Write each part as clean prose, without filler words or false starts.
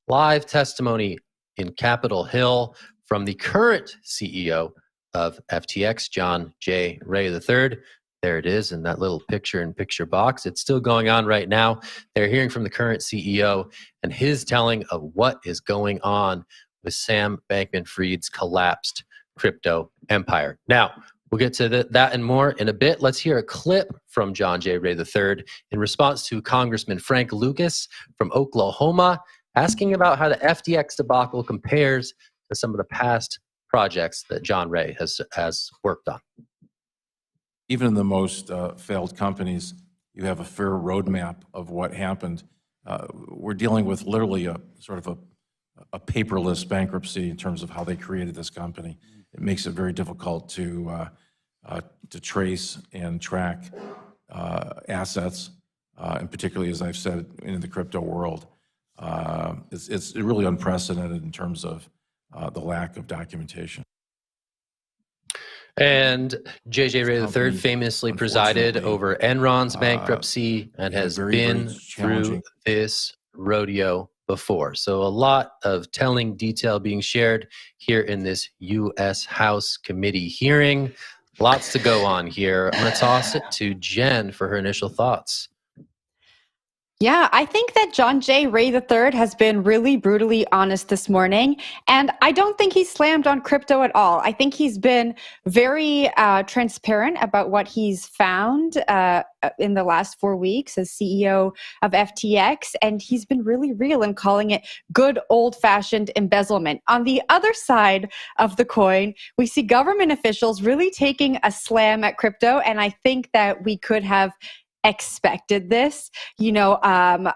live testimony in Capitol Hill from the current CEO of FTX, John J. Ray III. There it is in that little picture-in-picture box. It's still going on right now. They're hearing from the current CEO and his telling of what is going on with Sam Bankman-Fried's collapsed crypto empire. Now, we'll get to that and more in a bit. Let's hear a clip from John J. Ray III in response to Congressman Frank Lucas from Oklahoma asking about how the FTX debacle compares to some of the past projects that John Ray has worked on. Even in the most failed companies, you have a fair roadmap of what happened. We're dealing with literally a sort of a paperless bankruptcy in terms of how they created this company. It makes it very difficult to trace and track assets, and particularly, as I've said, in the crypto world. It's really unprecedented in terms of the lack of documentation. And J.J. Ray III famously presided over Enron's bankruptcy and has been through this rodeo before. So a lot of telling detail being shared here in this U.S. House committee hearing. Lots to go on here. I'm going to toss it to Jen for her initial thoughts. Yeah, I think that John J. Ray III has been really brutally honest this morning, and I don't think he's slammed on crypto at all. I think he's been very transparent about what he's found in the last 4 weeks as CEO of FTX, and he's been really real in calling it good old-fashioned embezzlement. On the other side of the coin, we see government officials really taking a slam at crypto, and I think that we could have expected this. A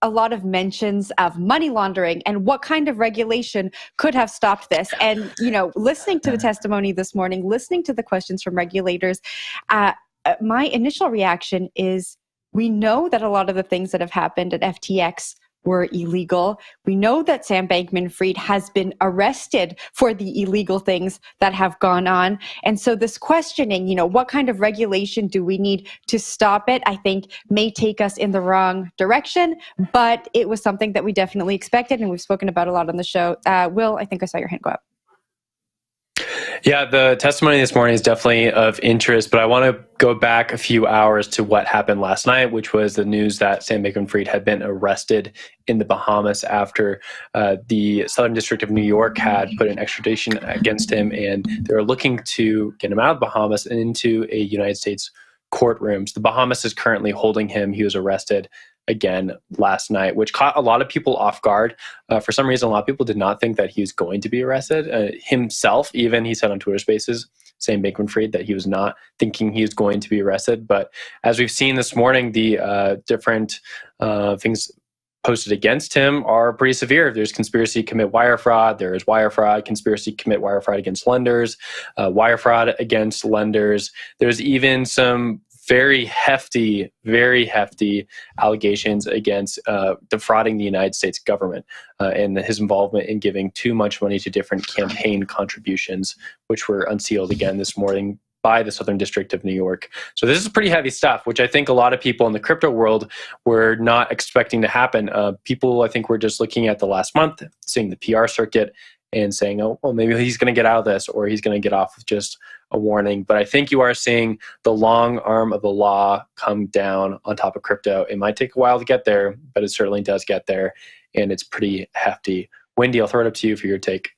lot of mentions of money laundering and what kind of regulation could have stopped this. And, listening to the testimony this morning, listening to the questions from regulators, my initial reaction is we know that a lot of the things that have happened at FTX were illegal. We know that Sam Bankman-Fried has been arrested for the illegal things that have gone on. And so this questioning, what kind of regulation do we need to stop it, I think may take us in the wrong direction, but it was something that we definitely expected and we've spoken about a lot on the show. Will, I think I saw your hand go up. Yeah, the testimony this morning is definitely of interest, but I want to go back a few hours to what happened last night, which was the news that Sam Bankman-Fried had been arrested in the Bahamas after the Southern District of New York had put an extradition against him, and they were looking to get him out of the Bahamas and into a United States courtrooms. The Bahamas is currently holding him. He was arrested again last night, which caught a lot of people off guard. For some reason, a lot of people did not think that he was going to be arrested. Himself, even, he said on Twitter Spaces, Sam Bankman-Fried, that he was not thinking he was going to be arrested. But as we've seen this morning, the different things posted against him are pretty severe. There's conspiracy to commit wire fraud. There's wire fraud, conspiracy to commit wire fraud against lenders, wire fraud against lenders. There's even some very hefty allegations against defrauding the United States government and his involvement in giving too much money to different campaign contributions, which were unsealed again this morning by the Southern District of New York. So this is pretty heavy stuff, which I think a lot of people in the crypto world were not expecting to happen. People, I think, were just looking at the last month, seeing the PR circuit and saying, oh, well, maybe he's going to get out of this or he's going to get off with just a warning. But I think you are seeing the long arm of the law come down on top of crypto. It might take a while to get there, but it certainly does get there. And it's pretty hefty. Wendy, I'll throw it up to you for your take.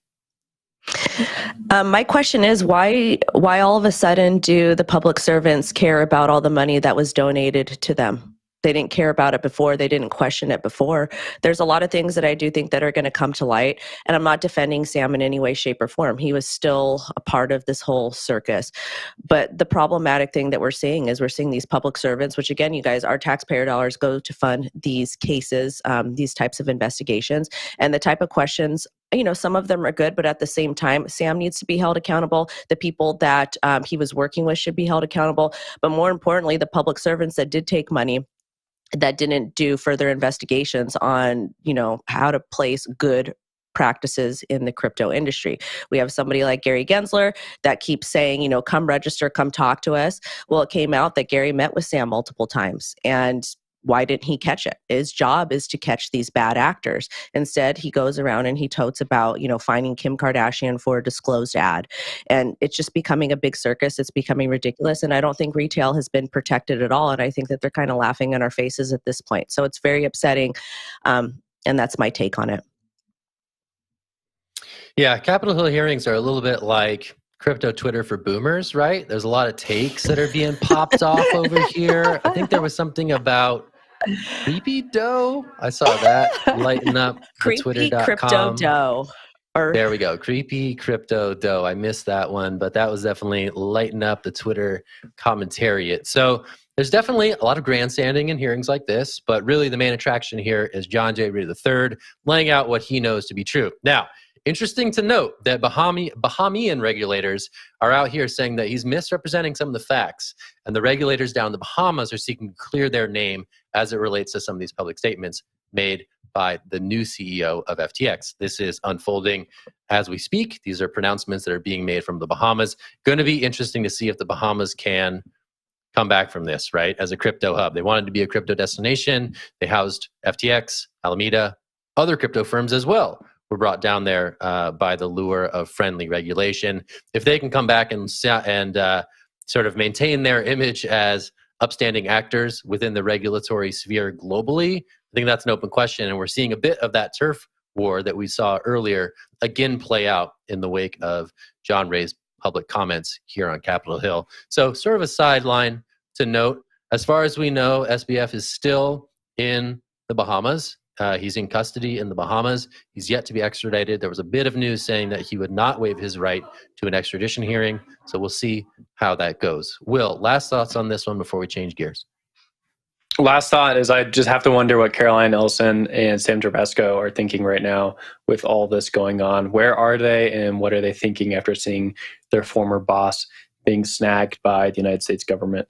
My question is, why all of a sudden do the public servants care about all the money that was donated to them? They didn't care about it before. They didn't question it before. There's a lot of things that I do think that are going to come to light. And I'm not defending Sam in any way, shape, or form. He was still a part of this whole circus. But the problematic thing that we're seeing is we're seeing these public servants, which again, you guys, our taxpayer dollars go to fund these cases, these types of investigations. And the type of questions, some of them are good, but at the same time, Sam needs to be held accountable. The people that he was working with should be held accountable. But more importantly, the public servants that did take money, that didn't do further investigations on, how to place good practices in the crypto industry. We have somebody like Gary Gensler that keeps saying, come register, come talk to us. Well, it came out that Gary met with Sam multiple times. And Why didn't he catch it? His job is to catch these bad actors. Instead, he goes around and he totes about, finding Kim Kardashian for a disclosed ad. And it's just becoming a big circus. It's becoming ridiculous. And I don't think retail has been protected at all. And I think that they're kind of laughing in our faces at this point. So it's very upsetting. And that's my take on it. Yeah, Capitol Hill hearings are a little bit like crypto Twitter for boomers, right? There's a lot of takes that are being popped off over here. I think there was something about creepy dough. I saw that lighten up Creepy Twitter.com. crypto dough. There we go. Creepy crypto dough. I missed that one, but that was definitely lighten up the Twitter commentariat. So there's definitely a lot of grandstanding in hearings like this, but really the main attraction here is John J. Ray III laying out what he knows to be true. Now, interesting to note that Bahamian regulators are out here saying that he's misrepresenting some of the facts, and the regulators down in the Bahamas are seeking to clear their name as it relates to some of these public statements made by the new CEO of FTX. This is unfolding as we speak. These are pronouncements that are being made from the Bahamas. Going to be interesting to see if the Bahamas can come back from this, right? As a crypto hub. They wanted to be a crypto destination. They housed FTX, Alameda, other crypto firms as well were brought down there by the lure of friendly regulation. If they can come back and sort of maintain their image as upstanding actors within the regulatory sphere globally, I think that's an open question. And we're seeing a bit of that turf war that we saw earlier again play out in the wake of John Ray's public comments here on Capitol Hill. So sort of a sideline to note, as far as we know, SBF is still in the Bahamas. He's in custody in the Bahamas. He's yet to be extradited. There was a bit of news saying that he would not waive his right to an extradition hearing. So we'll see how that goes. Will, last thoughts on this one before we change gears? Last thought is I just have to wonder what Caroline Ellison and Sam Gerbesco are thinking right now with all this going on. Where are they and what are they thinking after seeing their former boss being snagged by the United States government?